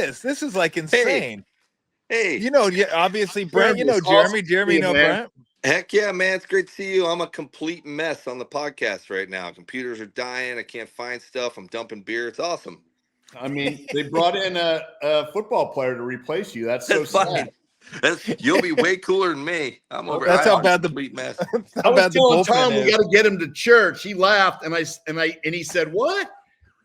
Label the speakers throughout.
Speaker 1: this. This is like insane.
Speaker 2: Hey.
Speaker 1: You know, obviously, Brent, you know Jeremy. Jeremy, you know Brent.
Speaker 2: Heck yeah, man. It's great to see you. I'm a complete mess on the podcast right now. Computers are dying. I can't find stuff. I'm dumping beer. It's awesome.
Speaker 3: I mean, they brought in a football player to replace you. That's so sad.
Speaker 2: You'll be way cooler than me. I'm over.
Speaker 1: That's how bad the
Speaker 2: complete mess.
Speaker 3: I was telling Tom we got to get him to church. He laughed, and he said, "What?"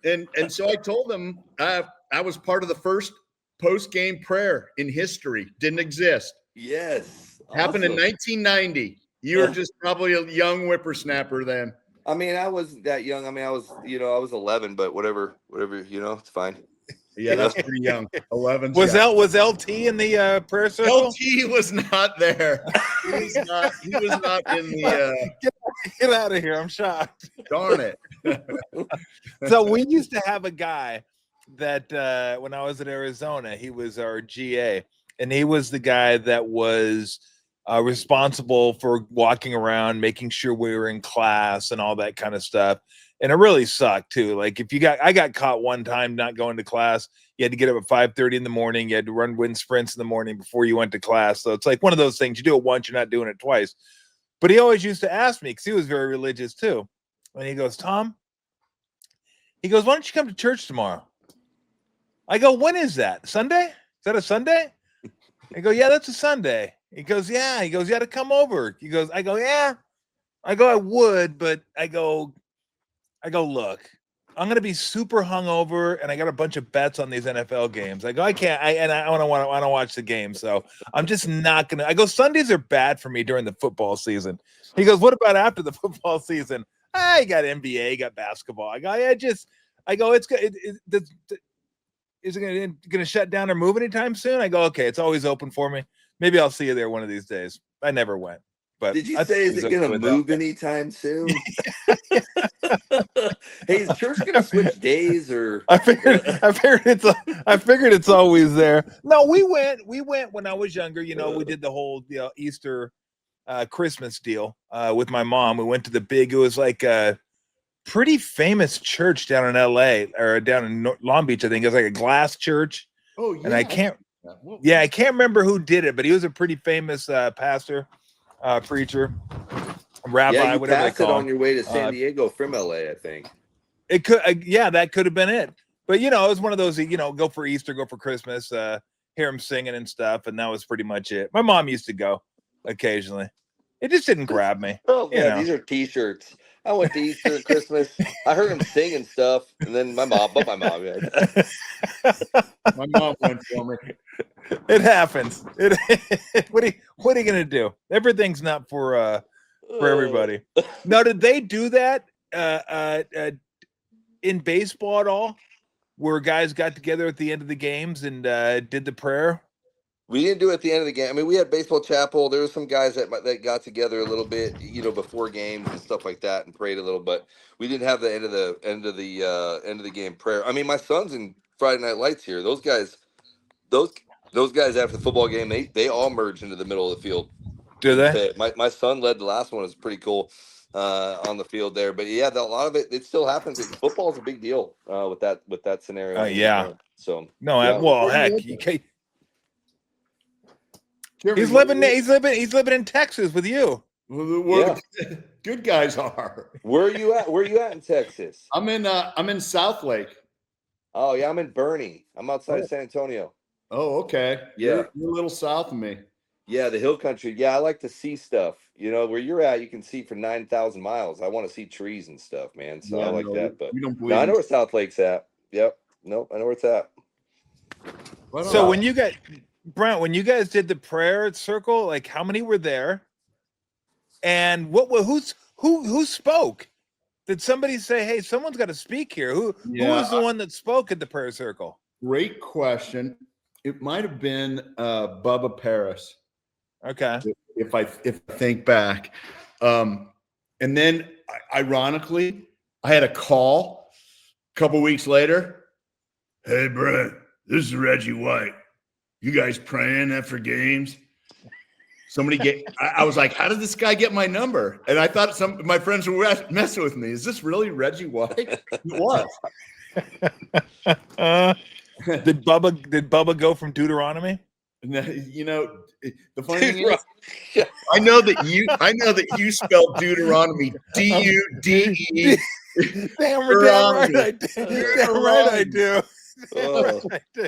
Speaker 3: And so I told him I was part of the first post-game prayer in history. Didn't exist.
Speaker 2: Yes,
Speaker 3: happened in 1990. You were just probably a young whippersnapper then.
Speaker 2: I mean, I wasn't that young. I mean, I was 11, but whatever, it's fine.
Speaker 3: Yeah, that's pretty young. 11.
Speaker 1: Was LT in the prayer circle?
Speaker 3: LT was not there. He was not in the.
Speaker 1: Get out of here! I'm shocked.
Speaker 3: Darn it.
Speaker 1: So we used to have a guy that when I was in Arizona, he was our GA, and he was the guy that was responsible for walking around, making sure we were in class and all that kind of stuff. And it really sucked too. Like I got caught one time not going to class. You had to get up at 5:30 in the morning. You had to run wind sprints in the morning before you went to class. So it's like one of those things. You do it once, you're not doing it twice. But he always used to ask me, because he was very religious too. And he goes, Tom, he goes, why don't you come to church tomorrow? I go, when is that? Sunday? Is that a Sunday? I go, yeah, that's a Sunday. He goes, yeah. He goes, you got to come over. He goes, I go, yeah. I go, I would, but I go, look, I'm going to be super hungover, and I got a bunch of bets on these NFL games. I go, I can't, I want to watch the game, so I'm just not going to. I go, Sundays are bad for me during the football season. He goes, what about after the football season? I got NBA, got basketball. I go, it's good. Is it going to shut down or move anytime soon? I go, okay, it's always open for me. Maybe I'll see you there one of these days. I never went. But
Speaker 2: did you say, is it going to move anytime soon? Hey, is church going to switch days or?
Speaker 1: I figured it's always there. No, we went when I was younger. You know, we did the whole Easter, Christmas deal with my mom. We went to it was like a pretty famous church down in LA or down in Long Beach. I think it was like a glass church.
Speaker 3: Oh, yeah.
Speaker 1: And I can't remember who did it, but he was a pretty famous pastor. Preacher, rabbi, whatever they call it.
Speaker 2: On your way to San Diego from LA, I think.
Speaker 1: It could, that could have been it. But it was one of those, go for Easter, go for Christmas, hear him singing and stuff, and that was pretty much it. My mom used to go occasionally. It just didn't grab me.
Speaker 2: Oh man, these are T-shirts. I went to Easter and Christmas. I heard him singing stuff, and then my mom. Yeah.
Speaker 3: My mom went for me.
Speaker 1: It happens. What are you gonna do? Everything's not for everybody. Now, did they do that in baseball at all, where guys got together at the end of the games and did the prayer?
Speaker 2: We didn't do it at the end of the game. I mean, we had baseball chapel. There were some guys that got together a little bit, before games and stuff like that, and prayed a little. But we didn't have the end of the game prayer. I mean, my son's in Friday Night Lights here. Those guys after the football game, they all merged into the middle of the field.
Speaker 1: Do they?
Speaker 2: My son led the last one. It was pretty cool on the field there. But yeah, a lot of it still happens. Football is a big deal with that scenario.
Speaker 1: Yeah.
Speaker 2: So
Speaker 1: no,
Speaker 2: yeah.
Speaker 1: Well, heck, he's living in Texas with you.
Speaker 3: Good guys are.
Speaker 2: Where are you at? Where are you at in Texas?
Speaker 3: I'm in South Lake.
Speaker 2: Oh yeah, I'm in Bernie. I'm outside of San Antonio.
Speaker 3: Oh, okay.
Speaker 2: Yeah,
Speaker 3: you're a little south of me.
Speaker 2: Yeah, the hill country. Yeah, I like to see stuff. Where you're at, you can see for 9,000 miles. I want to see trees and stuff, man. So I like that. But I know where South Lake's at. Yep. Nope. I know where it's at.
Speaker 1: So when you guys did the prayer circle, like how many were there? And who spoke? Did somebody say, "Hey, someone's got to speak here"? Who was the one that spoke at the prayer circle?
Speaker 3: Great question. It might have been Bubba Paris.
Speaker 1: Okay.
Speaker 3: If I think back, and then ironically, I had a call a couple weeks later. Hey, Brent, this is Reggie White. You guys praying after games? I was like, how did this guy get my number? And I thought some of my friends were messing with me. Is this really Reggie White? It was.
Speaker 1: Did Bubba go from Deuteronomy?
Speaker 3: You know, the funny thing is, I know that you spelled Deuteronomy D-U-D-E.
Speaker 1: Damn right I do. Damn right I do.
Speaker 2: Oh.
Speaker 1: Right, I do.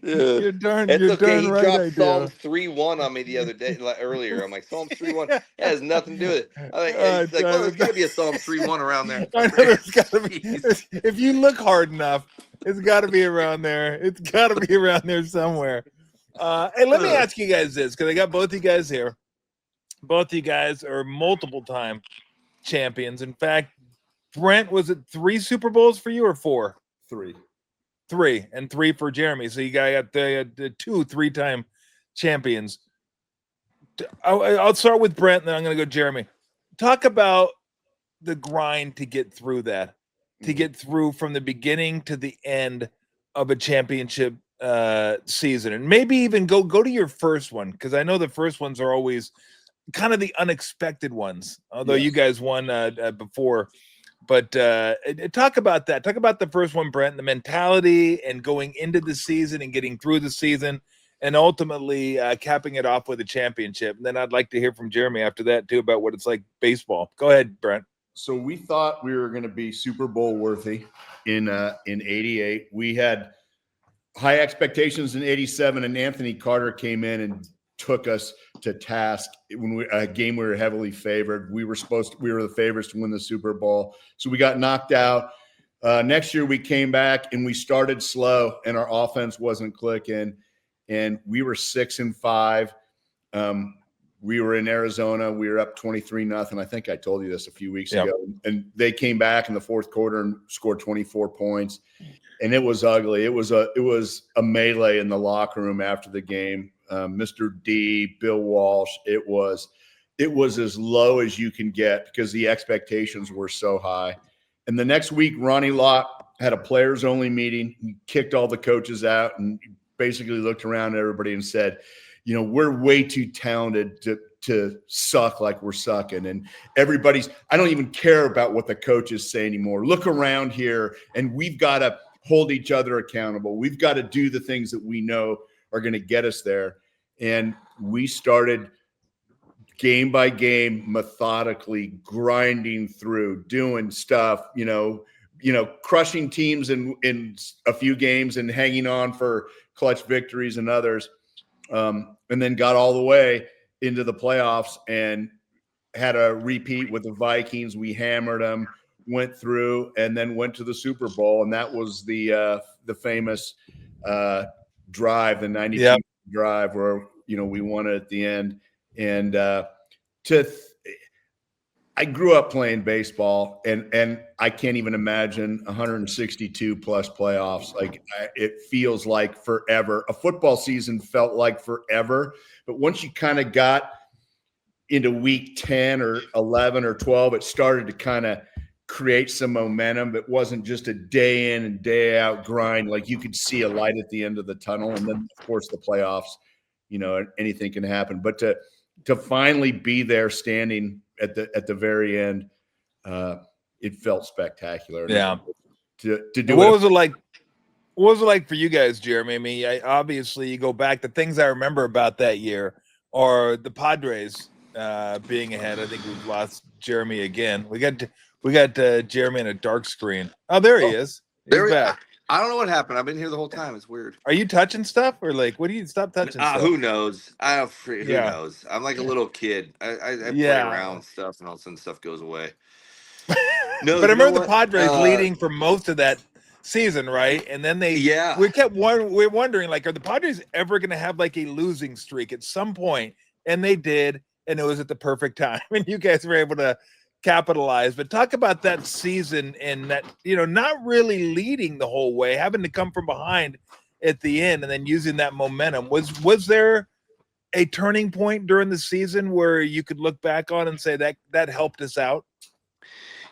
Speaker 2: Yeah.
Speaker 1: You're darn
Speaker 2: It's okay. He
Speaker 1: right
Speaker 2: dropped
Speaker 1: I do.
Speaker 2: Psalms 3:1 on me the other day, like earlier. I'm like, Psalms 3:1. That has nothing to do with it. I'm like, he's like, well, there's got to be a Psalms 3:1 around there.
Speaker 1: I know there's got to be. If you look hard enough, it's got to be around there. It's got to be around there somewhere. Hey, let me ask you guys this, because I got both you guys here. Both you guys are multiple time champions. In fact, Brent, was it 3 Super Bowls for you or 4?
Speaker 3: 3.
Speaker 1: 3, and 3 for Jeremy. So you got the 2 3-time champions. I'll start with Brent, and then I'm going to go Jeremy. Talk about the grind to get through that, to get through from the beginning to the end of a championship season, and maybe even go to your first one, because I know the first ones are always kind of the unexpected ones. Although you guys won before. But talk about that. Talk about the first one, Brent, the mentality and going into the season and getting through the season and ultimately capping it off with a championship. And then I'd like to hear from Jeremy after that, too, about what it's like baseball. Go ahead, Brent.
Speaker 3: So we thought we were going to be Super Bowl worthy in '88. We had high expectations in '87, and Anthony Carter came in and took us to task when a game we were heavily favored. We were the favorites to win the Super Bowl. So we got knocked out. Next year we came back and we started slow and our offense wasn't clicking, and we were 6-5. We were in Arizona. We were up 23-0. I think I told you this a few weeks ago. And they came back in the fourth quarter and scored 24 points. And it was ugly. It was a melee in the locker room after the game. Mr. D, Bill Walsh, it was as low as you can get because the expectations were so high. And the next week, Ronnie Lott had a players-only meeting. He kicked all the coaches out and basically looked around at everybody and said, we're way too talented to suck like we're sucking. And I don't even care about what the coaches say anymore. Look around here, and we've got to hold each other accountable. We've got to do the things that we know are going to get us there. And we started game by game, methodically grinding through, doing stuff, crushing teams in a few games and hanging on for clutch victories and others. And then got all the way into the playoffs and had a repeat with the Vikings. We hammered them, went through, and then went to the Super Bowl. And that was the famous drive, the 92 drive where, we won it at the end. And I grew up playing baseball, and I can't even imagine 162 plus playoffs. It feels like forever. A football season felt like forever, but once you kind of got into week 10 or 11 or 12, it started to kind of create some momentum. It wasn't just a day in and day out grind. Like you could see a light at the end of the tunnel, and then of course the playoffs. Anything can happen, but to finally be there standing at the very end, it felt spectacular.
Speaker 1: Yeah.
Speaker 3: To do
Speaker 1: what was it like? What was it like for you guys, Jeremy? I mean, obviously you go back. The things I remember about that year are the Padres being ahead. I think we've lost Jeremy again. We got Jeremy in a dark screen. Oh, there he is. He's back.
Speaker 2: I don't know what happened. I've been here the whole time. It's weird.
Speaker 1: Are you touching stuff or what do you stop touching stuff?
Speaker 2: Who knows? Who knows? I'm like a little kid. I play around with stuff and all of a sudden stuff goes away. No,
Speaker 1: but I remember the Padres leading for most of that season, right? And then we're wondering, are the Padres ever going to have a losing streak at some point? And they did, and it was at the perfect time. And you guys were able to capitalize. But talk about that season and that, not really leading the whole way, having to come from behind at the end and then using that momentum. Was there a turning point during the season where you could look back on and say that helped us out?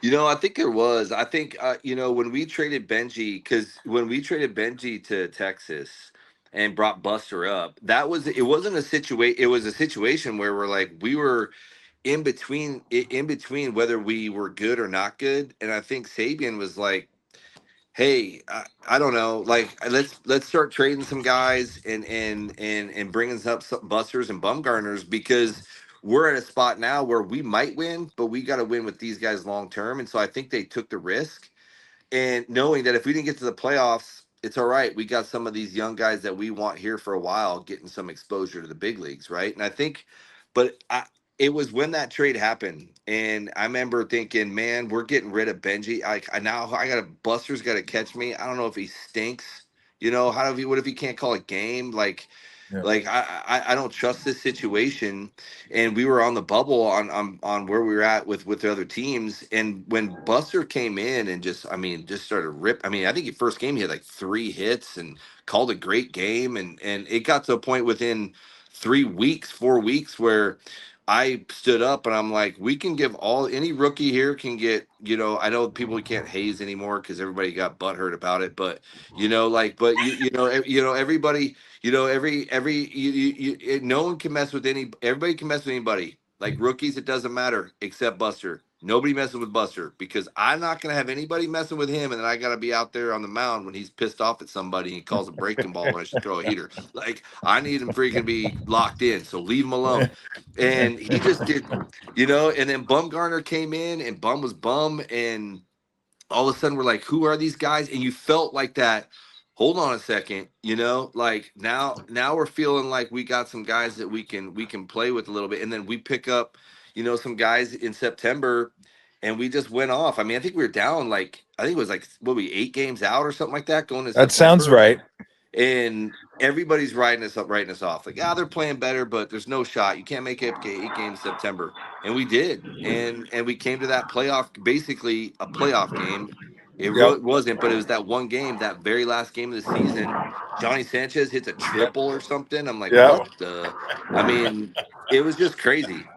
Speaker 2: I think there was. I think when we traded Benji to Texas and brought Buster up, it was a situation where we were in between whether we were good or not good. And I think Sabian was like, hey, I don't know, like let's start trading some guys and bringing up some busters and bumgarners, because we're at a spot now where we might win, but we got to win with these guys long term. And so I think they took the risk, and knowing that if we didn't get to the playoffs, it's all right. We got some of these young guys that we want here for a while, getting some exposure to the big leagues, right? And I think, but it was when that trade happened, and I remember thinking, man, we're getting rid of Benji. I now I got a Buster's got to catch me. I don't know if he stinks. How do he? What if he can't call a game?
Speaker 1: Yeah.
Speaker 2: Like I don't trust this situation. And we were on the bubble on where we were at with the other teams. And when Buster came in and just started rip. I mean, I think the first game he had like 3 hits and called a great game. And it got to a point within 3 weeks, 4 weeks, where I stood up and I'm like, we can give any rookie here can get, I know people we can't haze anymore because everybody got butthurt about it, but everybody, no one can mess with everybody can mess with anybody. Like rookies, it doesn't matter except Buster. Nobody messing with Buster, because I'm not gonna have anybody messing with him, and then I gotta be out there on the mound when he's pissed off at somebody and he calls a breaking ball when I should throw a heater. Like I need him freaking be locked in, so leave him alone. And he just did, And then Bumgarner came in, and Bum was Bum, and all of a sudden we're like, who are these guys? And you felt like that. Hold on a second, like now we're feeling like we got some guys that we can play with a little bit. And then we pick up, some guys in September, and we just went off. I mean, I think we were down, like, I think it was like, what, we 8 games out or something like that going to
Speaker 1: That sounds
Speaker 2: September.
Speaker 1: right.
Speaker 2: And everybody's writing us off like, they're playing better, but there's no shot. You can't make it 8 games September. And we did. And we came to that playoff, basically a playoff game. It
Speaker 1: Yep.
Speaker 2: really wasn't, but it was that one game, that very last game of the season. Johnny Sanchez hits a
Speaker 1: Yep.
Speaker 2: triple or something. I'm like,
Speaker 1: Yep.
Speaker 2: what the? I mean, it was just crazy.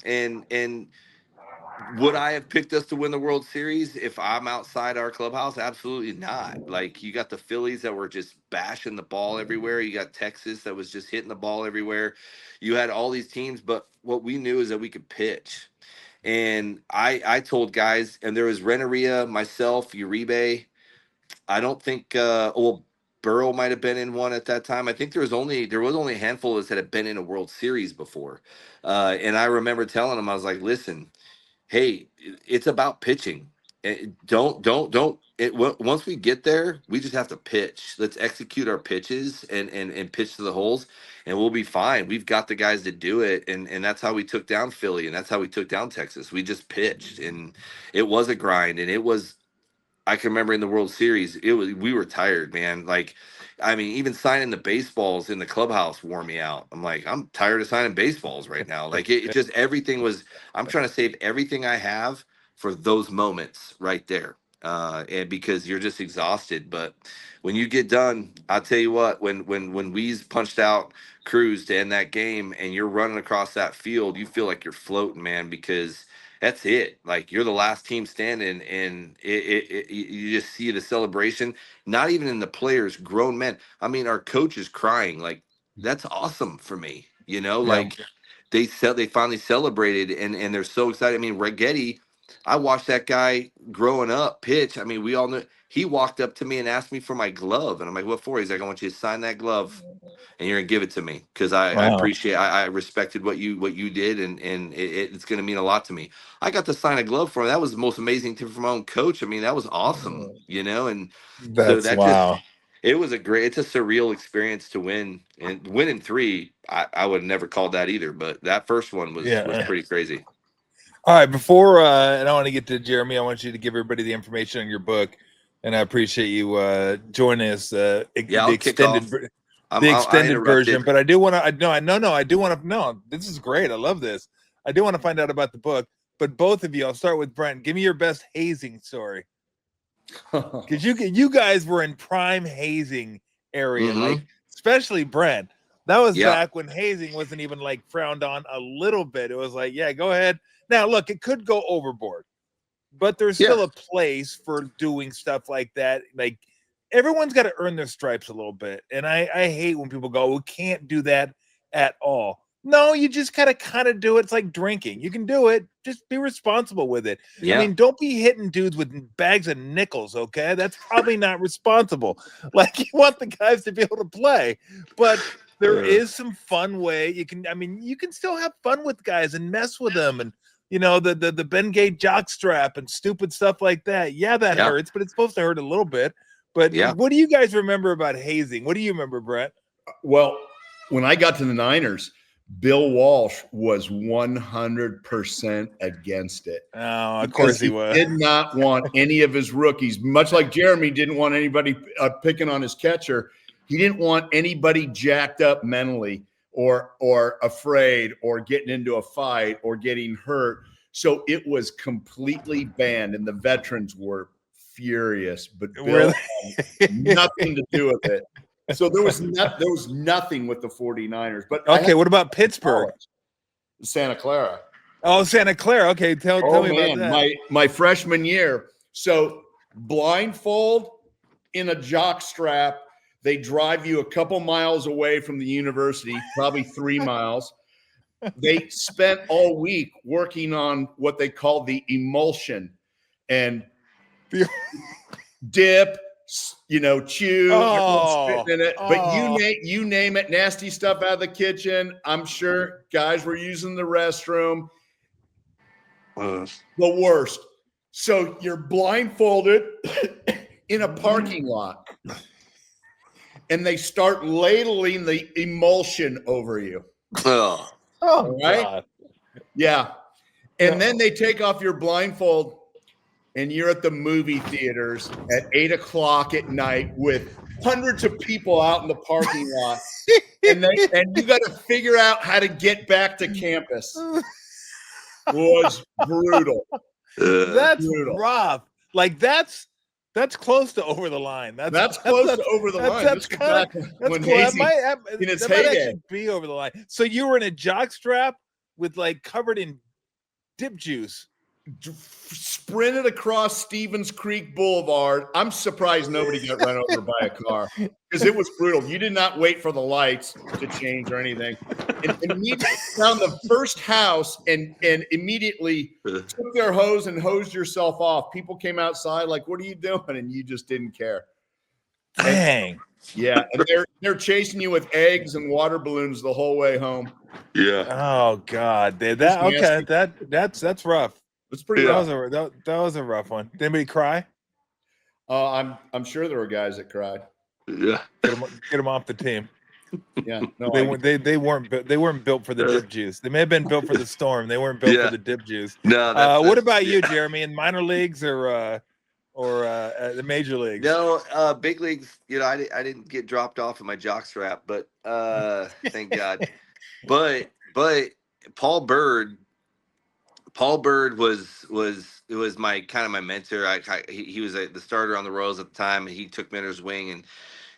Speaker 2: And would I have picked us to win the World Series if I'm outside our clubhouse? Absolutely not. Like, you got the Phillies that were just bashing the ball everywhere. You got Texas that was just hitting the ball everywhere. You had all these teams, but what we knew is that we could pitch. And I told guys, and there was Renneria, myself, Uribe. I don't think Burrow might have been in one at that time. I think there was only a handful of us that had been in a World Series before. And I remember telling them, I was like, listen, hey, it's about pitching. Don't. Once we get there, we just have to pitch. Let's execute our pitches and pitch to the holes, and we'll be fine. We've got the guys to do it, and that's how we took down Philly, and that's how we took down Texas. We just pitched, and it was a grind, and it was. I can remember in the World Series, we were tired, man. Like, I mean, even signing the baseballs in the clubhouse wore me out. I'm like, I'm tired of signing baseballs right now. Like, it just everything was. I'm trying to save everything I have for those moments right there, and because you're just exhausted. But when you get done, I'll tell you what. When Weeze punched out Cruz to end that game, and you're running across that field, you feel like you're floating, man, because that's it. Like, you're the last team standing, and you just see the celebration. Not even in the players, grown men. I mean, our coach is crying. Like, that's awesome for me.
Speaker 1: Yeah.
Speaker 2: Like they finally celebrated, and they're so excited. I mean, Ragetti, I watched that guy growing up pitch. I mean, we all knew. He walked up to me and asked me for my glove, and I'm like, "What for?" He's like, "I want you to sign that glove, and you're gonna give it to me because I
Speaker 1: Wow.
Speaker 2: appreciate I respected what you did, and it's gonna mean a lot to me." I got to sign a glove for him. That was the most amazing thing from my own coach. I mean, that was awesome. And so
Speaker 1: That's
Speaker 2: that just
Speaker 1: wow.
Speaker 2: it's a surreal experience to win, and winning 3. I would have never called that either, but that first one was
Speaker 1: Yeah.
Speaker 2: pretty crazy.
Speaker 1: All right. Before and I want to get to Jeremy, I want you to give everybody the information on your book, and I appreciate you joining us. The
Speaker 2: Yeah, I'll kick
Speaker 1: extended.
Speaker 2: off.
Speaker 1: The
Speaker 2: I
Speaker 1: extended version,
Speaker 2: interrupted.
Speaker 1: but I do want to. No, I do want to. No, this is great. I love this. I do want to find out about the book. But both of you, I'll start with Brent. Give me your best hazing story, because you guys were in prime hazing area, like
Speaker 2: Mm-hmm.
Speaker 1: especially Brent. That was
Speaker 2: Yeah.
Speaker 1: back when hazing wasn't even like frowned on a little bit. It was like, yeah, go ahead. Now, look, it could go overboard, but there's
Speaker 2: Yeah.
Speaker 1: still a place for doing stuff like that. Like, everyone's got to earn their stripes a little bit. And I hate when people go, we can't do that at all. No, you just gotta kind of do it. It's like drinking. You can do it. Just be responsible with it.
Speaker 2: Yeah.
Speaker 1: I mean, don't be hitting dudes with bags of nickels, okay? That's probably not responsible. Like you want the guys to be able to play, but there is some fun way you can. I mean, you can still have fun with guys and mess with them, and the Ben Gay jock strap and stupid stuff like that. Yeah, that hurts, but it's supposed to hurt a little bit. But what do you guys remember about hazing? What do you remember, Brent?
Speaker 3: Well, when I got to the Niners, Bill Walsh was 100% against it.
Speaker 1: Oh, of course he was.
Speaker 3: Did not want any of his rookies, much like Jeremy didn't want anybody picking on his catcher. He didn't want anybody jacked up mentally or afraid or getting into a fight or getting hurt. So it was completely banned, and the veterans were furious. But Bill had nothing to do with it. So there was nothing with the 49ers. But
Speaker 1: okay, what about Pittsburgh?
Speaker 3: Santa Clara.
Speaker 1: Oh, Santa Clara. Okay, tell me about that.
Speaker 3: My freshman year. So blindfold in a jock strap. They drive you a couple miles away from the university, probably 3 miles. They spent all week working on what they call the emulsion and dip, chew, spitting in it. But you name it, nasty stuff out of the kitchen. I'm sure guys were using the restroom. The worst. So you're blindfolded in a parking lot, and they start ladling the emulsion over you.
Speaker 2: Oh,
Speaker 3: right?
Speaker 1: God.
Speaker 3: Yeah. And then they take off your blindfold, and you're at the movie theaters at 8:00 at night with hundreds of people out in the parking lot. and you got to figure out how to get back to campus. It was brutal.
Speaker 1: That's brutal. Rough. Like that's close to over the line. That's
Speaker 3: close to over the line.
Speaker 1: That's kind of in its heyday. Be over the line. So you were in a jock strap with covered in dip juice.
Speaker 3: Sprinted across Stevens Creek Boulevard. I'm surprised nobody got run over by a car because it was brutal. You did not wait for the lights to change or anything. And immediately found the first house and immediately took their hose and hosed yourself off. People came outside like, "What are you doing?" And you just didn't care.
Speaker 1: Dang.
Speaker 3: Yeah, and they're chasing you with eggs and water balloons the whole way home.
Speaker 2: Yeah.
Speaker 1: Oh God, that's rough.
Speaker 3: It's pretty rough.
Speaker 1: That was a rough one. Did anybody cry?
Speaker 3: I'm sure there were guys that cried.
Speaker 2: Yeah.
Speaker 1: Get them off the team.
Speaker 3: Yeah. No,
Speaker 1: they weren't built for the dip juice. They may have been built for the storm. They weren't built for the dip juice.
Speaker 2: No.
Speaker 1: What about you, Jeremy? In minor leagues or the major leagues?
Speaker 2: No, big leagues. I didn't get dropped off in my jock strap, but thank God. But Paul Bird was my my mentor. He was the starter on the Royals at the time, and he took me under his wing. And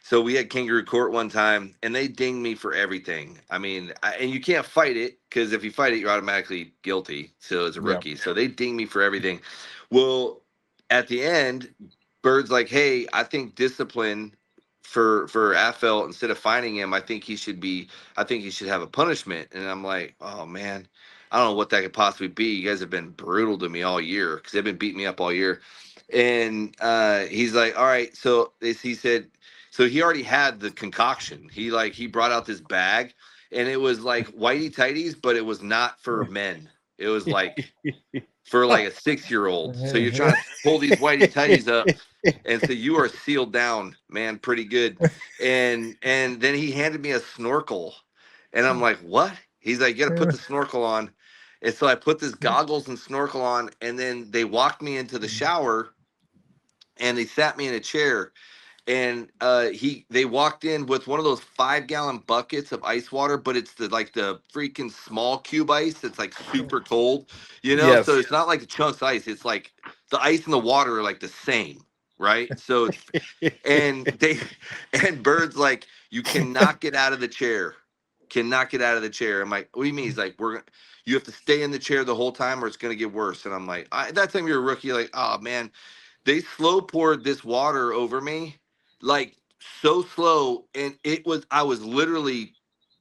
Speaker 2: so we had Kangaroo Court one time, and they dinged me for everything. I mean, and you can't fight it because if you fight it, you're automatically guilty. So as a rookie, so they dinged me for everything. Well, at the end, Bird's like, "Hey, I think discipline for Affel, instead of fining him, I think he should have a punishment." And I'm like, "Oh man, I don't know what that could possibly be. You guys have been brutal to me all year because they've been beating me up all year." And he's like, "All right." So he said, so he already had the concoction. He brought out this bag, and it was like whitey tighties, but it was not for men. It was like for a 6-year-old. So you're trying to pull these whitey tighties up, and so you are sealed down, man, pretty good. And then he handed me a snorkel, and I'm like, "What?" He's like, "You got to put the snorkel on." And so I put this goggles and snorkel on, and then they walked me into the shower, and they sat me in a chair. And they walked in with one of those 5-gallon buckets of ice water, but it's the freaking small cube ice that's super cold,
Speaker 1: Yes.
Speaker 2: So it's not like the chunks ice. It's like the ice and the water are the same, right? So and Bird's like, "You cannot get out of the chair. Cannot get out of the chair." I'm like, "What do you mean?" He's like, "You have to stay in the chair the whole time, or it's gonna get worse." And I'm like, that time you're a rookie, "Oh man." They slow poured this water over me, so slow, and I was literally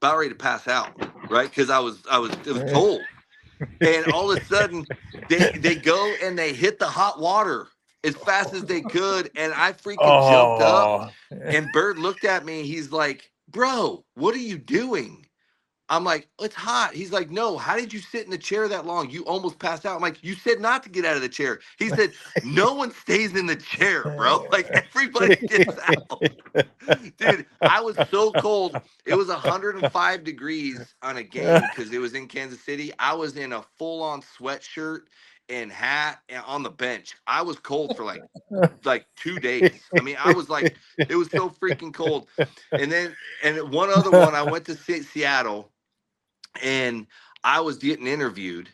Speaker 2: about ready to pass out. right? Because it was cold. And all of a sudden, they go and they hit the hot water as fast as they could. And I freaking jumped up.
Speaker 1: Oh,
Speaker 2: And Bird looked at me. He's like, bro, what are you doing? I'm like, it's hot. He's like, no, how did you sit in the chair that long? You almost passed out. I'm like, you said not to get out of the chair. He said, no one stays in the chair, bro. Like, everybody gets out. Dude, I was so cold. It was 105 degrees on a game because it was in Kansas City. I was in a full-on sweatshirt and hat and on the bench. I was cold for like 2 days. I mean, I was like, it was so freaking cold. And one other one, I went to Seattle, and I was getting interviewed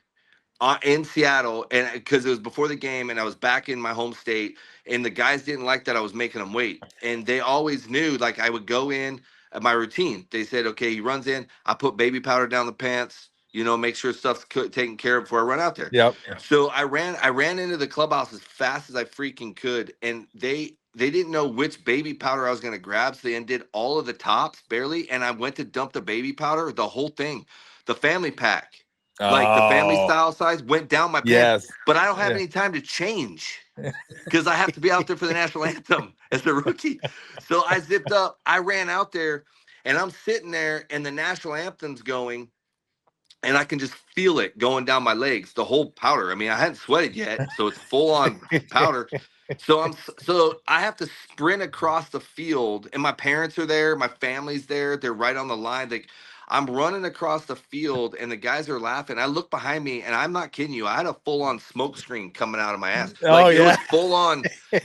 Speaker 2: in Seattle, and because it was before the game, and I was back in my home state, and the guys didn't like that I was making them wait, and they always knew, like, I would go in at my routine. They said, okay, he runs in, I put baby powder down the pants, make sure stuff's taken care of before I run out there.
Speaker 1: Yep.
Speaker 2: So I ran into the clubhouse as fast as I freaking could, and they didn't know which baby powder I was going to grab, so they undid all of the tops barely, and I went to dump the baby powder, the whole thing, the family pack. Like the family style size went down my pants, but I don't have any time to change because I have to be out there for the national anthem as a rookie. So I zipped up, I ran out there, and I'm sitting there, and the national anthem's going, and I can just feel it going down my legs, the whole powder. I mean, I hadn't sweated yet, so it's full on powder. So I have to sprint across the field, and my parents are there, my family's there, they're right on the line. I'm running across the field, and the guys are laughing. I look behind me, and I'm not kidding you. I had a full-on smoke screen coming out of my ass. Like, it was full-on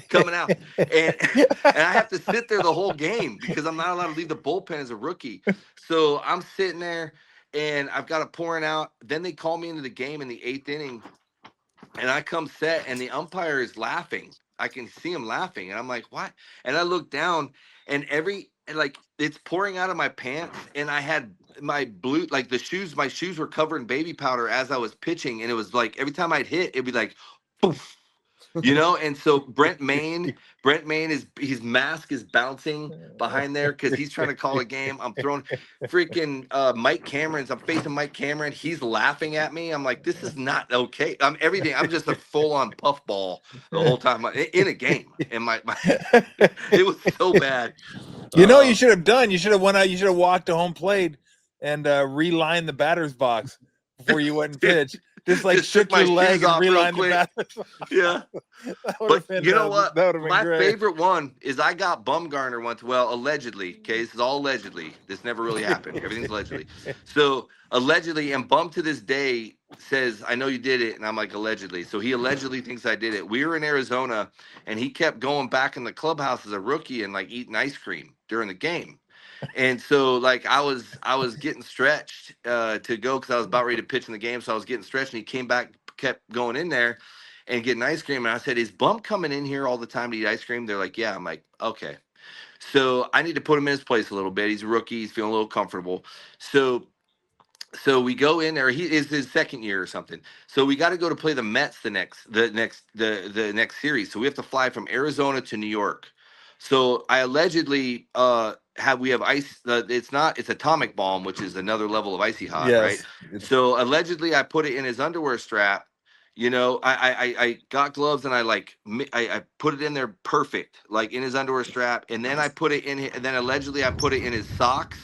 Speaker 2: coming out. And I have to sit there the whole game because I'm not allowed to leave the bullpen as a rookie. So I'm sitting there, and I've got it pouring out. Then they call me into the game in the 8th inning, and I come set, and the umpire is laughing. I can see him laughing, and I'm like, what? And I look down, and it's pouring out of my pants, and I had my blue, like my shoes were covered in baby powder as I was pitching, and it was like every time I'd hit, it'd be like, poof, and so Brent Main his mask is bouncing behind there because he's trying to call a game. I'm throwing freaking I'm facing Mike Cameron. He's laughing at me. I'm like, this is not okay. I'm just a full-on puffball the whole time in a game. And it was so bad.
Speaker 1: You should have done? You should have went out, you should have walked to home plate and relined the batter's box before you went and pitched. Just shook your leg and relined the batter's box.
Speaker 2: Yeah. But you know what? My favorite one is I got Bumgarner once. Well, allegedly. Okay, this is all allegedly. This never really happened. Everything's allegedly. So allegedly, and Bum to this day says, I know you did it. And I'm like, allegedly. So he allegedly thinks I did it. We were in Arizona, and he kept going back in the clubhouse as a rookie and eating ice cream during the game. And so I was getting stretched to go because I was about ready to pitch in the game. So I was getting stretched, and he came back, kept going in there and getting ice cream. And I said, is Bump coming in here all the time to eat ice cream? They're like, yeah. I'm like, okay. So I need to put him in his place a little bit. He's a rookie. He's feeling a little comfortable. So we go in there. He is his second year or something. So we got to go to play the Mets the next series. So we have to fly from Arizona to New York. So I allegedly we have ice. It's atomic bomb, which is another level of icy hot, right? So allegedly I put it in his underwear strap. I got gloves, and I put it in there perfect, in his underwear strap. And then I put it in, and then allegedly I put it in his socks,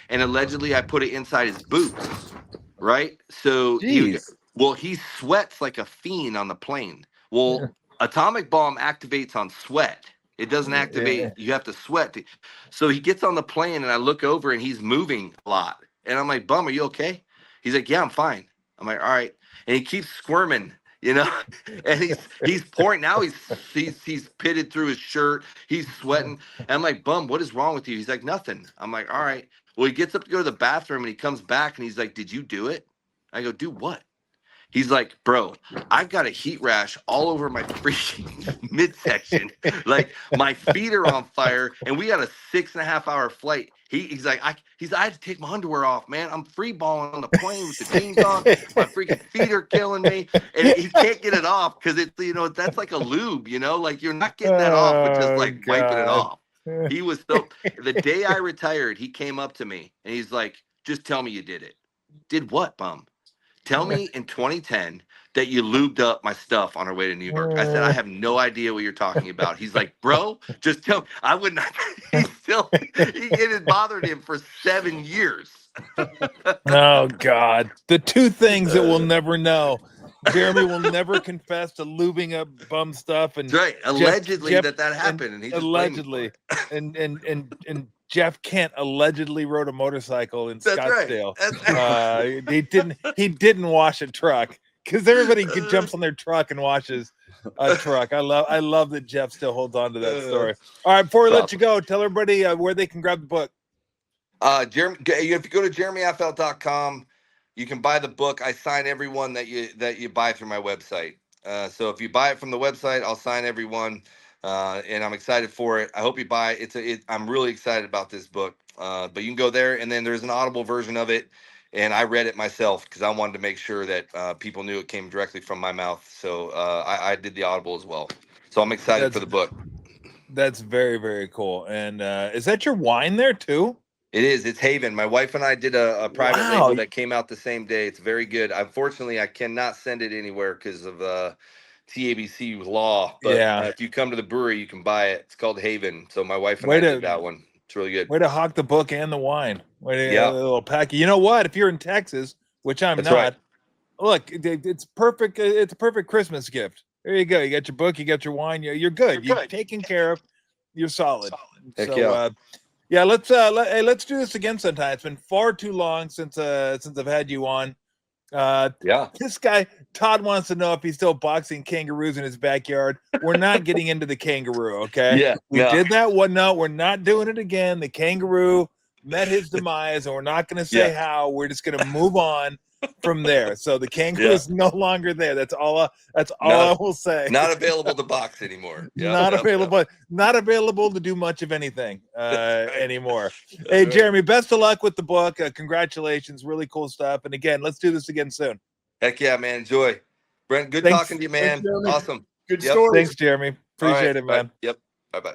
Speaker 2: and allegedly I put it inside his boots, right? So he sweats like a fiend on the plane. Well, atomic bomb activates on sweat. It doesn't activate. You have to sweat. So he gets on the plane, and I look over, and he's moving a lot. And I'm like, Bum, are you okay? He's like, yeah, I'm fine. I'm like, all right. And he keeps squirming, and he's pouring. Now he's pitted through his shirt. He's sweating. And I'm like, Bum, what is wrong with you? He's like, nothing. I'm like, all right. Well, he gets up to go to the bathroom, and he comes back, and he's like, did you do it? I go, do what? He's like, bro, I've got a heat rash all over my freaking midsection. My feet are on fire, and we had a 6.5-hour flight. He's like, I had to take my underwear off, man. I'm free balling on the plane with the jeans on. My freaking feet are killing me, and he can't get it off because it's that's like a lube, you're not getting that off with just wiping it off. He was the day I retired, he came up to me and he's like, just tell me you did it. Did what, bum? Tell me in 2010 that you lubed up my stuff on our way to New York. I said, I have no idea what you're talking about. He's like, bro, just tell me. I would not. It had bothered him for 7 years.
Speaker 1: Oh God, the two things that we'll never know. Jeremy will never confess to lubing up bum stuff, and
Speaker 2: That's right. Allegedly that happened, and he just
Speaker 1: allegedly, and Jeff Kent allegedly rode a motorcycle in Scottsdale.
Speaker 2: That's right.
Speaker 1: He didn't wash a truck, because everybody jumps on their truck and washes a truck. I love that Jeff still holds on to that story. All right, before we let you go, tell everybody where they can grab the book.
Speaker 2: Jeremy, if you go to jeremyafl.com, you can buy the book. I sign everyone that you buy through my website. So if you buy it from the website, I'll sign everyone, and I'm excited for it. I hope you buy it. I'm really excited about this book. But you can go there, and then there's an Audible version of it, and I read it myself because I wanted to make sure that people knew it came directly from my mouth. So I did the Audible as well. So I'm excited for the book.
Speaker 1: That's very, very cool. And is that your wine there too?
Speaker 2: It is. It's Haven. My wife and I did a private label that came out the same day. It's very good. Unfortunately, I cannot send it anywhere because of TABC law. But if you come to the brewery, you can buy it. It's called Haven. So my wife and I did that one. It's really good.
Speaker 1: Way to hawk the book and the wine. Way to a little pack. You know what? If you're in Texas, which I'm not, right. Look, it's perfect. It's a perfect Christmas gift. There you go. You got your book. You got your wine. You're good. You're taken care of. You're solid.
Speaker 2: Heck
Speaker 1: so, yeah, let's do this again sometime. It's been far too long since I've had you on. This guy Todd wants to know if he's still boxing kangaroos in his backyard. We're not getting into the kangaroo, okay? We did that one. No, we're not doing it again. The kangaroo met his demise, and we're not going to say how. We're just going to move on from there. So the kangaroo is no longer there. That's all I will say.
Speaker 2: Not available to box anymore.
Speaker 1: Not available to do much of anything anymore. Hey, Jeremy, best of luck with the book. Congratulations. Really cool stuff. And again, let's do this again soon.
Speaker 2: Heck yeah, man. Enjoy. Brent, good talking to you, man. Awesome.
Speaker 3: Good story.
Speaker 1: Thanks, Jeremy. Appreciate it, man.
Speaker 2: Bye. Yep. Bye-bye.